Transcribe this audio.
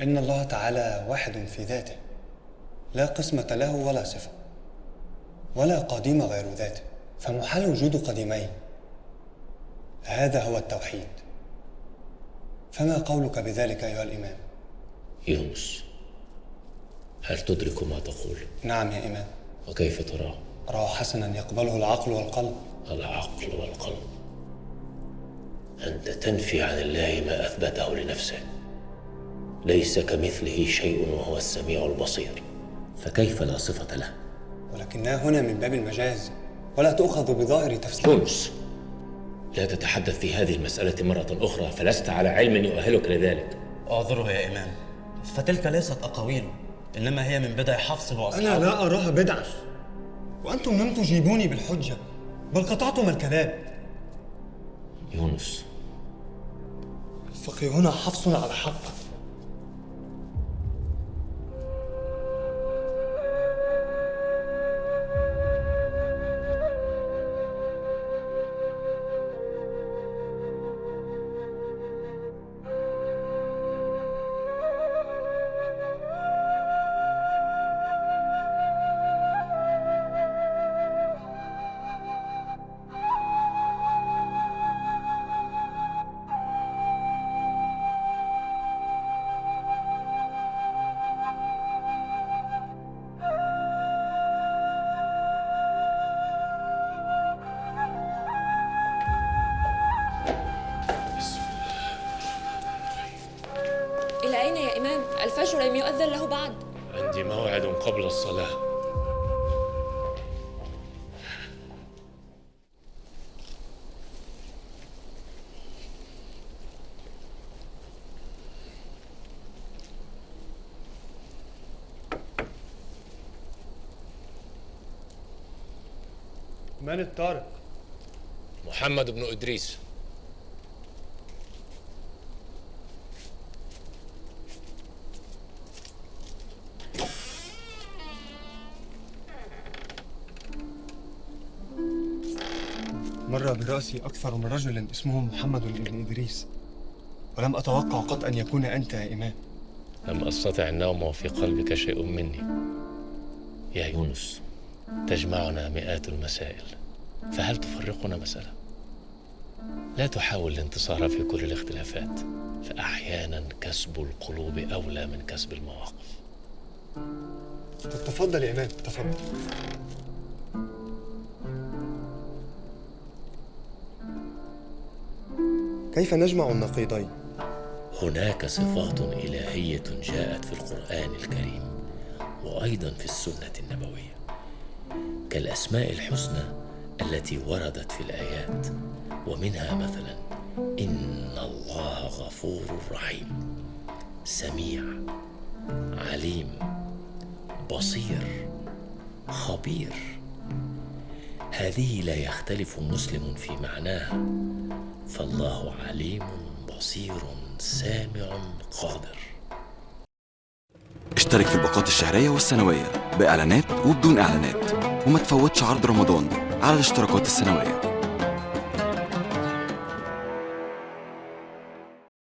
إن الله تعالى واحد في ذاته، لا قسمة له ولا صفة، ولا قديم غير ذاته، فمحال وجود قديمين. هذا هو التوحيد. فما قولك بذلك أيها الإمام؟ يونس، هل تدرك ما تقول؟ نعم يا إمام. وكيف تراه؟ أراه حسنا يقبله العقل والقلب. العقل والقلب؟ أنت تنفي عن الله ما أثبته لنفسه. ليس كمثله شيء وهو السميع البصير، فكيف لا صفة له؟ ولكنها هنا من باب المجاز، ولا تؤخذ بظاهر تفسير. يونس، لا تتحدث في هذه المسألة مرة أخرى، فلست على علم يؤهلك لذلك. اعذره يا إمام، فتلك ليست أقاويله، إنما هي من بدع حفص وأصحابه. أنا لا أراها بدعة، وأنتم لم تجيبوني بالحجة، بل قطعتم الكلام. يونس، فقيهنا حفص على حق. إلى أين يا إمام؟ الفجر لم يؤذن له بعد. عندي موعد قبل الصلاة. من الطارق؟ محمد بن إدريس. مر برأسي أكثر من رجل اسمه محمد بن إدريس، ولم أتوقع قط أن يكون أنت يا إمام. لم أستطع النوم وفي قلبك شيء مني. يا يونس، تجمعنا مئات المسائل، فهل تفرقنا مسألة؟ لا تحاول الانتصار في كل الاختلافات، فأحيانا كسب القلوب أولى من كسب المواقف. تفضل يا إمام، تفضل. كيف نجمع النقيضين؟ هناك صفات إلهية جاءت في القرآن الكريم وأيضا في السنة النبوية، كالأسماء الحسنى التي وردت في الآيات، ومنها مثلا إن الله غفور رحيم، سميع، عليم، بصير، خبير. هذه لا يختلف مسلم في معناها، فالله عليم بصير سامع قادر. اشترك في الباقات الشهرية والسنوية بإعلانات وبدون إعلانات، وما تفوتش عرض رمضان على الاشتراكات السنوية.